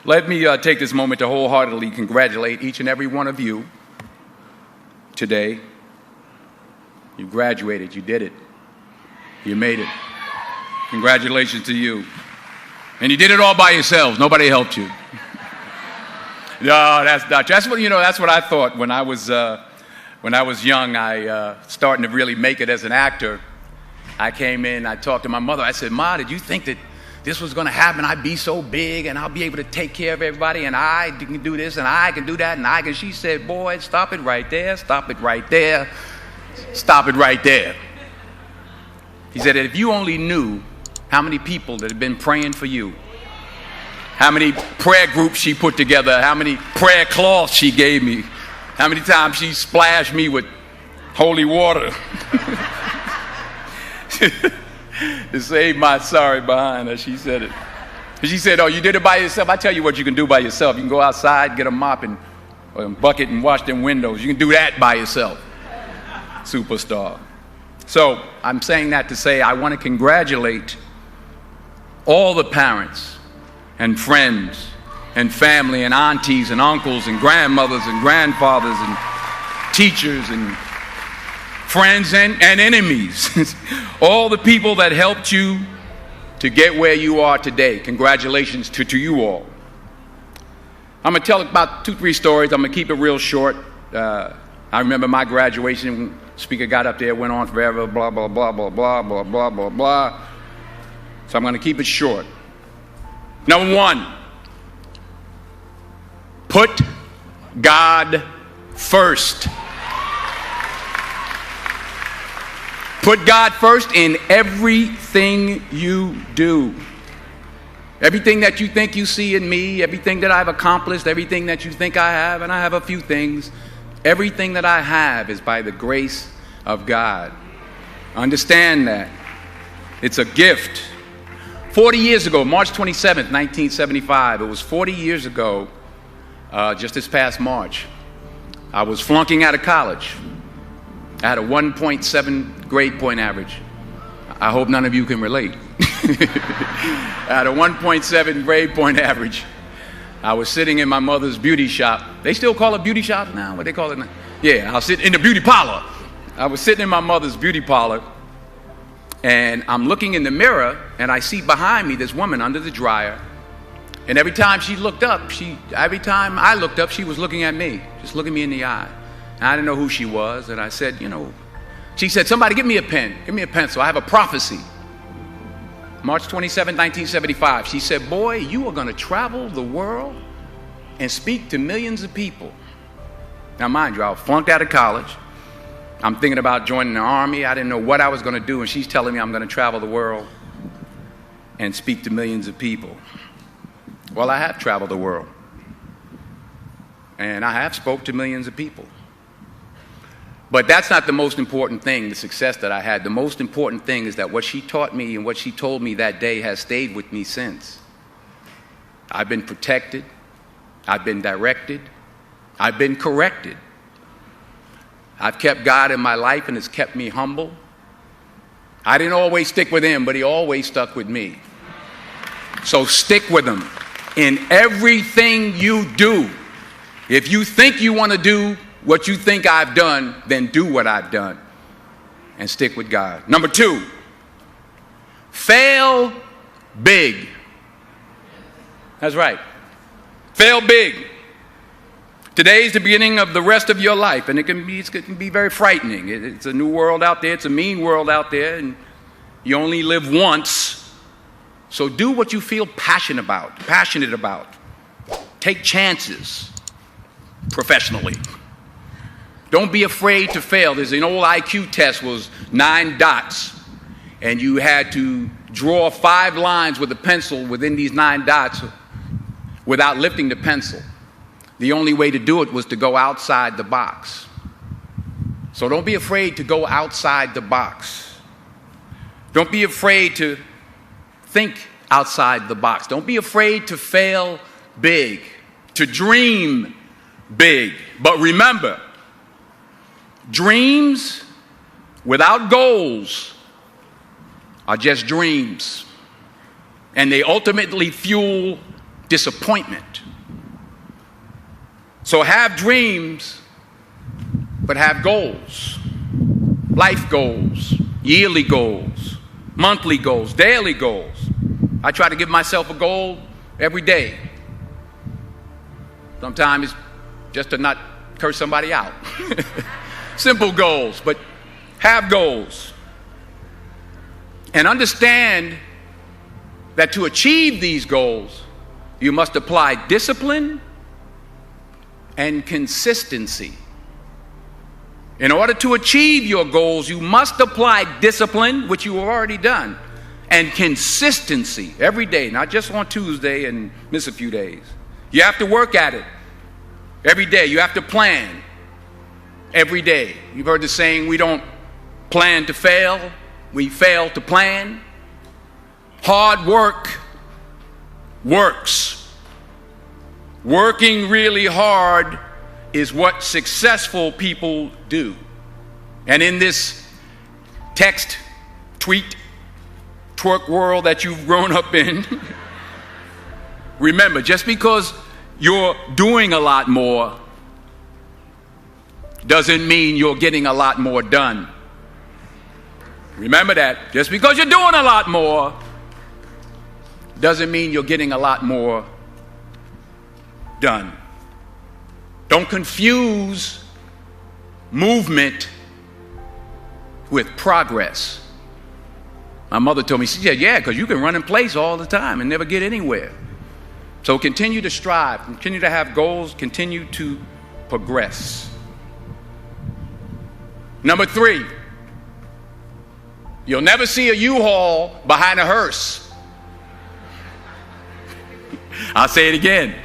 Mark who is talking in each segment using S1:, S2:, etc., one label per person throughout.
S1: Let me take this moment to wholeheartedly congratulate each and every one of you today. You graduated. You did it. You made it. Congratulations to you. And you did it all by yourselves. Nobody helped you. No, that's not true. That's what I thought when I was young. I starting to really make it as an actor. I came in, I talked to my mother. I said, "Ma, did you think that this was going to happen? I'd be so big and I'll be able to take care of everybody and I can do this and I can do that and I can." She said, "Boy, stop it right there. Stop it right there. Stop it right there." He said that if you only knew how many people that have been praying for you, how many prayer groups she put together, how many prayer cloths she gave me, how many times she splashed me with holy water to save my sorry behind, as she said it. She said, "Oh, you did it by yourself? I tell you what you can do by yourself. You can go outside, get a mop and a bucket and wash them windows. You can do that by yourself." Superstar. So I'm saying that to say I want to congratulate all the parents and friends and family and aunties and uncles and grandmothers and grandfathers and teachers and friends and enemies. All the people that helped you to get where you are today. Congratulations to you all. I'm going to tell about 2-3 stories. I'm going to keep it real short. I remember my graduation. Speaker got up there, went on forever, blah, blah, blah, blah, blah, blah, blah, blah, blah. So I'm going to keep it short. Number 1, put God first. Put God first in everything you do. Everything that you think you see in me, everything that I've accomplished, everything that you think I have, and I have a few things, everything that I have is by the grace of God. Understand that. It's a gift. 40 years ago, March 27th, 1975, it was 40 years ago, just this past March, I was flunking out of college. I had a 1.7 grade point average. I hope none of you can relate. I had a 1.7 grade point average. I was sitting in my mother's beauty shop. They still call it beauty shop now? What they call it now? Yeah, I was sitting in the beauty parlor. I was sitting in my mother's beauty parlor, and I'm looking in the mirror, and I see behind me this woman under the dryer. And every time she looked up, every time I looked up, she was looking at me, just looking me in the eye. And I didn't know who she was, and I said, she said, "Somebody give me a pen, give me a pencil. I have a prophecy." March 27, 1975, she said, "Boy, you are going to travel the world and speak to millions of people." Now, mind you, I was flunked out of college. I'm thinking about joining the army. I didn't know what I was going to do, and she's telling me I'm going to travel the world and speak to millions of people. Well, I have traveled the world, and I have spoke to millions of people. But that's not the most important thing, the success that I had. The most important thing is that what she taught me and what she told me that day has stayed with me since. I've been protected. I've been directed. I've been corrected. I've kept God in my life, and it's kept me humble. I didn't always stick with him, but he always stuck with me. So stick with him in everything you do. If you think you want to do what you think I've done, then do what I've done and stick with God. Number 2, fail big. That's right. Fail big. Today is the beginning of the rest of your life, and it can be very frightening. It's a new world out there. It's a mean world out there, and you only live once. So do what you feel passionate about. Take chances professionally. Don't be afraid to fail. There's an old IQ test, was 9 dots, and you had to draw 5 lines with a pencil within these 9 dots without lifting the pencil. The only way to do it was to go outside the box. So don't be afraid to go outside the box. Don't be afraid to think outside the box. Don't be afraid to fail big, to dream big. But remember, dreams without goals are just dreams, and they ultimately fuel disappointment. So have dreams, but have goals. Life goals, yearly goals, monthly goals, daily goals. I try to give myself a goal every day. Sometimes it's just to not curse somebody out. Simple goals, but have goals. And understand that to achieve these goals, you must apply discipline and consistency. In order to achieve your goals, you must apply discipline, which you have already done, and consistency every day, not just on Tuesday and miss a few days. You have to work at it every day. You have to plan every day. You've heard the saying, we don't plan to fail, we fail to plan. Hard work works. Working really hard is what successful people do. And in this text, tweet, twerk world that you've grown up in, remember, just because you're doing a lot more doesn't mean you're getting a lot more done. Remember that. Just because you're doing a lot more doesn't mean you're getting a lot more done. Don't confuse movement with progress. My mother told me, she said, yeah, because you can run in place all the time and never get anywhere. So continue to strive, continue to have goals, continue to progress. Number 3, you'll never see a U-Haul behind a hearse. I'll say it again.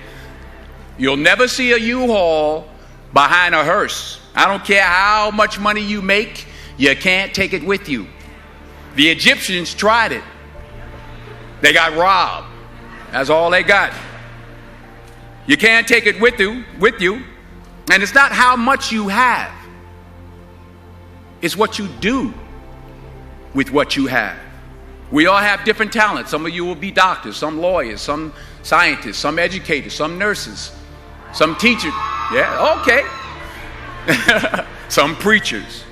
S1: You'll never see a U-Haul behind a hearse. I don't care how much money you make, you can't take it with you. The Egyptians tried it. They got robbed. That's all they got. You can't take it with you. And it's not how much you have. It's what you do with what you have. We all have different talents. Some of you will be doctors, some lawyers, some scientists, some educators, some nurses, some teachers. Yeah, okay. Some preachers.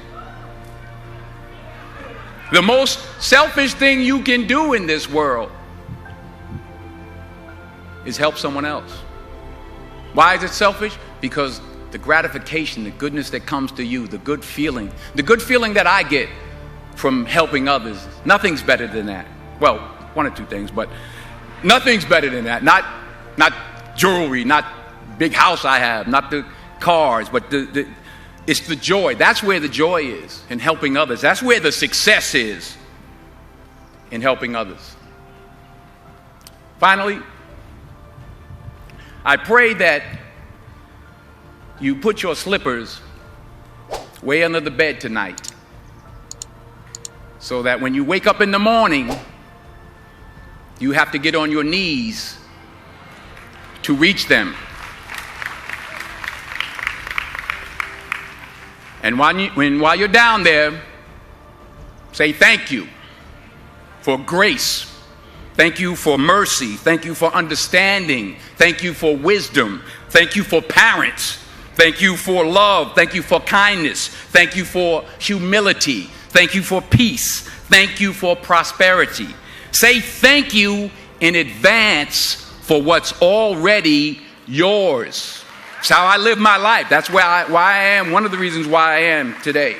S1: The most selfish thing you can do in this world is help someone else. Why is it selfish? Because the gratification, the goodness that comes to you, the good feeling that I get from helping others, nothing's better than that. Well, one or two things, but nothing's better than that. Not jewelry, not big house I have, not the cars, but it's the joy. That's where the joy is, in helping others. That's where the success is, in helping others. Finally, I pray that you put your slippers way under the bed tonight, so that when you wake up in the morning, you have to get on your knees to reach them. And while you're down there, say thank you for grace. Thank you for mercy. Thank you for understanding. Thank you for wisdom. Thank you for parents. Thank you for love. Thank you for kindness. Thank you for humility. Thank you for peace. Thank you for prosperity. Say thank you in advance for what's already yours. It's how I live my life. That's why I am, one of the reasons why I am today.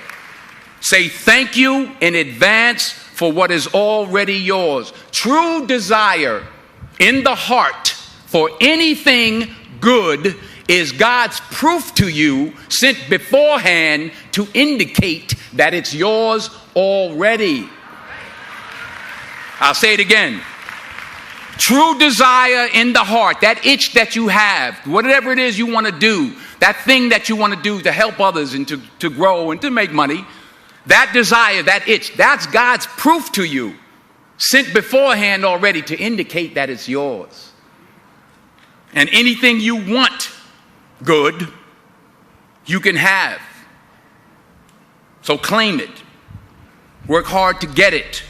S1: Say thank you in advance for what is already yours. True desire in the heart for anything good is God's proof to you, sent beforehand to indicate that it's yours already. I'll say it again. True desire in the heart, that itch that you have, whatever it is you want to do, that thing that you want to do to help others and to grow and to make money, that desire, that itch, that's God's proof to you, sent beforehand already to indicate that it's yours. And anything you want good, you can have. So claim it. Work hard to get it.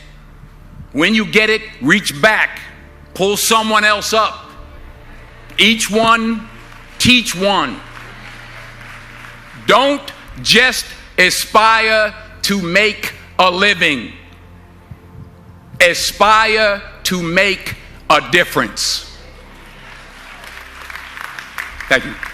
S1: When you get it, reach back. Pull someone else up. Each one, teach one. Don't just aspire to make a living. Aspire to make a difference. Thank you.